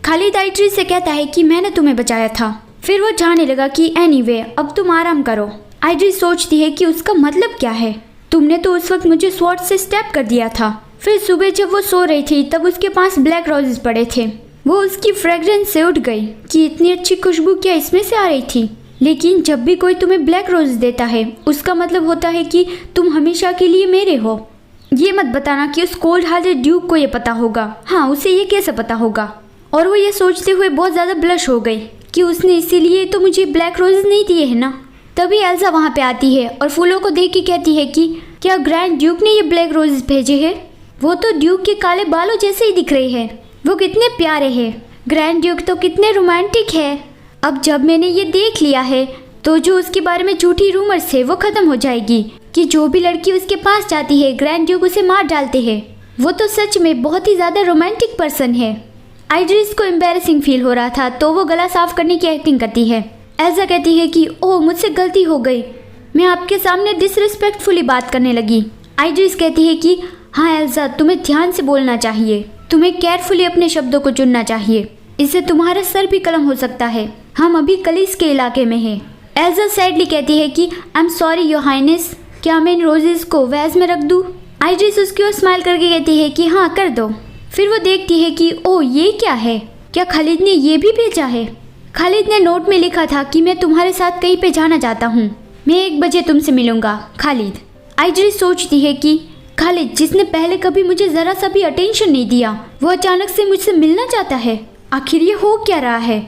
खालिद आइड्रिस से कहता है कि मैंने तुम्हें बचाया था। फिर वो जाने लगा कि एनीवे अब तुम आराम करो। आइड्रिस सोचती है कि उसका मतलब क्या है, तुमने तो उस वक्त मुझे स्वॉर्ड से स्टैब कर दिया था। फिर सुबह जब वो सो रही थी तब उसके पास ब्लैक रोजेस पड़े थे। वो उसकी फ्रेग्रेंस से उठ गई कि इतनी अच्छी खुशबू क्या इसमें से आ रही थी। लेकिन जब भी कोई तुम्हें ब्लैक रोज देता है उसका मतलब होता है कि तुम हमेशा के लिए मेरे हो। ये मत बताना कि उस कोल्ड हार्टेड ड्यूक को ये पता होगा। हाँ, उसे ये कैसे पता होगा। और वो ये सोचते हुए बहुत ज़्यादा ब्लश हो गई कि उसने इसीलिए तो मुझे ब्लैक रोजेस नहीं दिए है ना। तभी एल्सा वहाँ पे आती है और फूलों को देख के कहती है कि क्या ग्रैंड ड्यूक ने ये ब्लैक रोजेस भेजे हैं? वो तो ड्यूक के काले बालों जैसे ही दिख रहे हैं। वो कितने प्यारे हैं। ग्रैंड ड्यूक तो कितने रोमांटिक है। अब जब मैंने ये देख लिया है तो जो उसके बारे में झूठी रूमर्स थे वो खत्म हो जाएगी कि जो भी लड़की उसके पास जाती है ग्रैंड ड्यूक उसे मार डालते हैं। वो तो सच में बहुत ही ज़्यादा रोमांटिक पर्सन है। आइड्रिस को एम्बैरेसिंग फील हो रहा था तो वो गला साफ करने की एक्टिंग करती है। एल्सा कहती है कि ओह मुझसे गलती हो गई, मैं आपके सामने डिसरिस्पेक्टफुली बात करने लगी। आइड्रिस कहती है कि हाँ एल्सा, तुम्हें ध्यान से बोलना चाहिए, तुम्हें केयरफुली अपने शब्दों को चुनना चाहिए, इससे तुम्हारा सर भी कलम हो सकता है। हम अभी कलिस के इलाके में हैं। एल्सा सैडली कहती है कि I am sorry your highness, क्या मैं इन रोजेस को वैज में रख दूँ? आइड्रिस उसकी ओर स्माइल करके कहती है कि हाँ कर दो। फिर वो देखती है कि ओह ये क्या है, क्या खालिद ने ये भी भेजा है? खालिद ने नोट में लिखा था कि मैं तुम्हारे साथ कहीं पे जाना चाहता हूँ, मैं 1 बजे तुमसे मिलूंगा खालिद। आइड्रिस सोचती है कि खालिद जिसने पहले कभी मुझे ज़रा सा भी अटेंशन नहीं दिया वो अचानक से मुझसे मिलना चाहता है। आखिर ये हो क्या रहा है?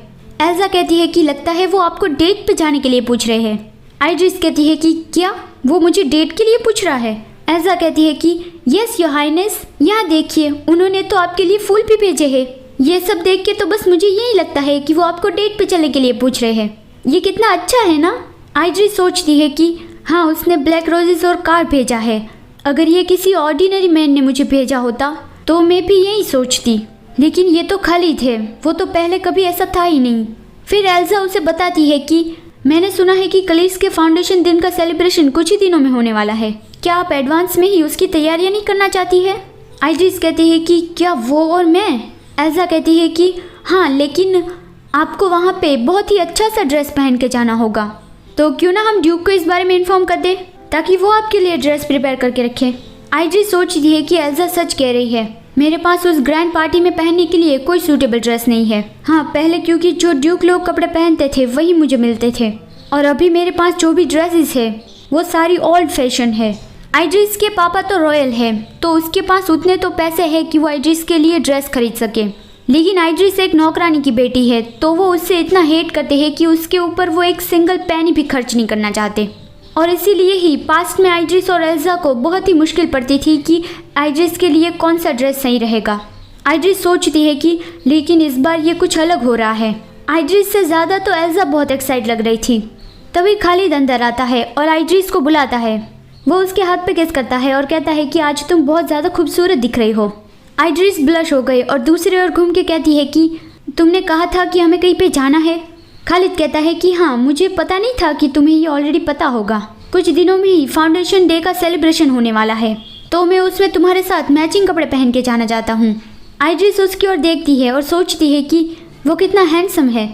एल्सा कहती है कि लगता है वो आपको डेट पे जाने के लिए पूछ रहे हैं। आइड्रिस कहती है कि क्या वो मुझे डेट के लिए पूछ रहा है? एल्सा कहती है कि यस योर हाइनेस, यहाँ देखिए उन्होंने तो आपके लिए फूल भी भेजे हैं। ये सब देख के तो बस मुझे यही लगता है कि वो आपको डेट पे चलने के लिए पूछ रहे हैं। ये कितना अच्छा है ना। आइड्रिस सोचती है कि हाँ उसने ब्लैक रोजेस और कार्ड भेजा है। अगर ये किसी ऑर्डिनरी मैन ने मुझे भेजा होता तो मैं भी यही सोचती, लेकिन ये तो खालिद है, वो तो पहले कभी ऐसा था ही नहीं। फिर एल्सा उसे बताती है कि मैंने सुना है कि कलिस के फाउंडेशन दिन का सेलिब्रेशन कुछ ही दिनों में होने वाला है, क्या आप एडवांस में ही उसकी तैयारियां नहीं करना चाहती है? आइड्रिस कहती है कि क्या वो और मैं? एल्सा कहती है कि हाँ, लेकिन आपको वहाँ पे बहुत ही अच्छा सा ड्रेस पहन के जाना होगा, तो क्यों ना हम ड्यूक को इस बारे में इन्फॉर्म कर दें ताकि वो आपके लिए ड्रेस प्रिपेयर करके रखे। आइड्रिस सोचती है कि एल्सा सच कह रही है, मेरे पास उस ग्रैंड पार्टी में पहनने के लिए कोई सूटेबल ड्रेस नहीं है। हाँ पहले क्योंकि जो ड्यूक लोग कपड़े पहनते थे वही मुझे मिलते थे, और अभी मेरे पास जो भी ड्रेसेस है वो सारी ओल्ड फैशन है। आइड्रिस के पापा तो रॉयल है तो उसके पास उतने तो पैसे हैं कि वो आइड्रिस के लिए ड्रेस खरीद सके, लेकिन आइड्रिस एक नौकरानी की बेटी है तो वो उससे इतना हेट करते हैं कि उसके ऊपर वो एक सिंगल पैनी भी खर्च नहीं करना चाहते। और इसीलिए ही पास्ट में आइड्रिस और एल्सा को बहुत ही मुश्किल पड़ती थी कि आइड्रिस के लिए कौन सा ड्रेस सही रहेगा। आइड्रिस सोचती है कि लेकिन इस बार ये कुछ अलग हो रहा है। आइड्रिस से ज़्यादा तो एल्सा बहुत एक्साइट लग रही थी। तभी खालिद अंदर आता है और आइड्रिस को बुलाता है। वो उसके हाथ पे किस करता है और कहता है कि आज तुम बहुत ज़्यादा खूबसूरत दिख रही हो। आइड्रिस ब्लश हो गई और दूसरी ओर घूम के कहती है कि तुमने कहा था कि हमें कहीं पे जाना है। खालिद कहता है कि हाँ, मुझे पता नहीं था कि तुम्हें ये ऑलरेडी पता होगा। कुछ दिनों में ही फाउंडेशन डे का सेलिब्रेशन होने वाला है तो मैं उसमें तुम्हारे साथ मैचिंग कपड़े पहन के जाना चाहता हूँ। आइड्रिस उसकी ओर देखती है और सोचती है कि वो कितना हैंडसम है,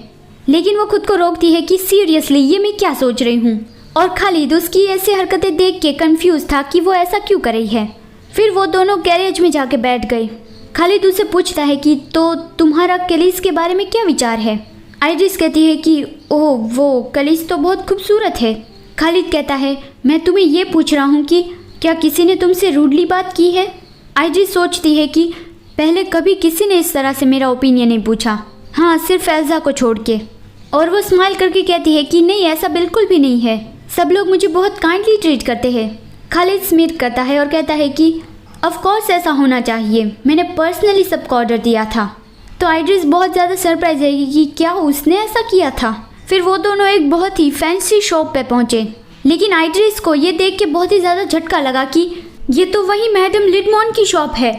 लेकिन वो खुद को रोकती है कि सीरियसली ये मैं क्या सोच रही हूँ। और खालिद उसकी ऐसी हरकतें देख के कंफ्यूज था कि वो ऐसा क्यों कर रही है। फिर वो दोनों गैरेज में जाके बैठ गए। खालिद उससे पूछता है कि तो तुम्हारा कलिस के बारे में क्या विचार है? आइड्रिस कहती है कि ओह वो कलिस तो बहुत खूबसूरत है। खालिद कहता है मैं तुम्हें ये पूछ रहा हूँ कि क्या किसी ने तुमसे रूडली बात की है? आइड्रिस सोचती है कि पहले कभी किसी ने इस तरह से मेरा ओपिनियन नहीं पूछा, हाँ सिर्फ एल्सा को छोड़ के। और वो स्माइल करके कहती है कि नहीं ऐसा बिल्कुल भी नहीं है, सब लोग मुझे बहुत काइंडली ट्रीट करते हैं। खालिद स्मित करता है और कहता है कि ऑफ कोर्स ऐसा होना चाहिए, मैंने पर्सनली सबको ऑर्डर दिया था। तो आइड्रिस बहुत ज़्यादा सरप्राइज है कि क्या उसने ऐसा किया था। फिर वो दोनों एक बहुत ही फैंसी शॉप पे पहुँचे, लेकिन आइड्रिस को ये देख के बहुत ही ज़्यादा झटका लगा कि ये तो वही मैडम लिडमोन की शॉप है।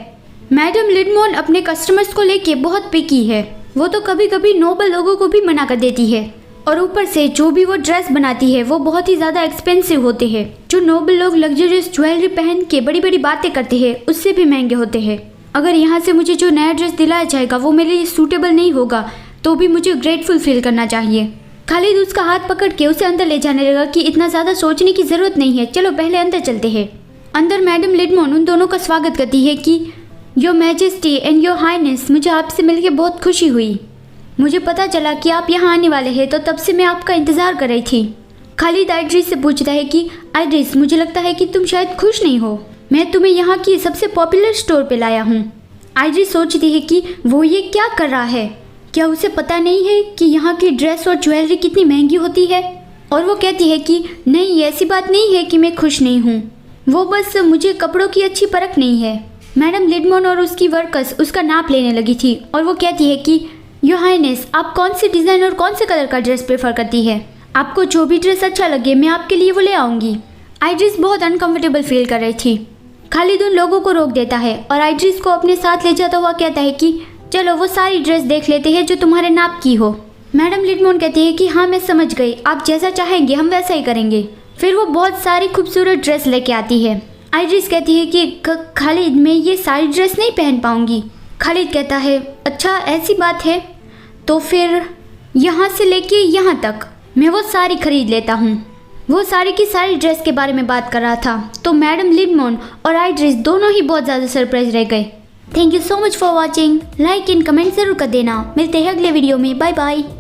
मैडम लिडमोन अपने कस्टमर्स को लेके बहुत पिकी है, वो तो कभी कभी नोबल लोगों को भी मना कर देती है, और ऊपर से जो भी वो ड्रेस बनाती है वो बहुत ही ज़्यादा एक्सपेंसिव होते हैं। जो नोबल लोग लग्जरियस ज्वेलरी पहन के बड़ी बड़ी बातें करते हैं उससे भी महंगे होते हैं। अगर यहाँ से मुझे जो नया ड्रेस दिलाया जाएगा वो मेरे लिए सूटेबल नहीं होगा तो भी मुझे ग्रेटफुल फील करना चाहिए। खालिद उसका हाथ पकड़ के उसे अंदर ले जाने लगा कि इतना ज़्यादा सोचने की ज़रूरत नहीं है, चलो पहले अंदर चलते हैं। अंदर मैडम लिडमोन उन दोनों का स्वागत करती है कि your majesty and your highness, मुझे आपसे मिलकर बहुत खुशी हुई। मुझे पता चला कि आप यहाँ आने वाले हैं तो तब से मैं आपका इंतज़ार कर रही थी। खालिद आइड्रिस से पूछता है कि आइड्रिस, मुझे लगता है कि तुम शायद खुश नहीं हो, मैं तुम्हें यहाँ की सबसे पॉपुलर स्टोर पे लाया हूँ। आइड्रिस सोचती है कि वो ये क्या कर रहा है, क्या उसे पता नहीं है कि यहाँ की ड्रेस और ज्वेलरी कितनी महंगी होती है। और वो कहती है कि नहीं, ऐसी बात नहीं है कि मैं खुश नहीं हूँ, वो बस मुझे कपड़ों की अच्छी परख नहीं है। मैडम लिडमोन और उसकी वर्कर्स उसका नाप लेने लगी थी और वो कहती है कि योर हाइनेस, आप कौन से डिज़ाइन और कौन से कलर का ड्रेस प्रेफर करती है, आपको जो भी ड्रेस अच्छा लगे मैं आपके लिए वो ले आऊँगी। आइड्रिस बहुत अनकंफर्टेबल फील कर रही थी। खालिद उन लोगों को रोक देता है और आइड्रिस को अपने साथ ले जाता हुआ कहता है कि चलो वो सारी ड्रेस देख लेते हैं जो तुम्हारे नाप की हो। मैडम लिडमोन कहती है कि हाँ मैं समझ गई, आप जैसा चाहेंगे हम वैसा ही करेंगे। फिर वो बहुत सारी खूबसूरत ड्रेस लेके आती है। आइड्रिस कहती है कि खालिद, मैं ये सारी ड्रेस नहीं पहन पाऊंगी। खालिद कहता है अच्छा ऐसी बात है तो फिर यहाँ से लेके यहाँ तक मैं वो सारी खरीद लेता हूँ। वो सारी की सारी ड्रेस के बारे में बात कर रहा था तो मैडम लिडमोन और आइड्रिस दोनों ही बहुत ज़्यादा सरप्राइज रह गए। Thank you so much for watching, like and comment ज़रूर कर देना। मिलते हैं अगले वीडियो में, बाय बाय।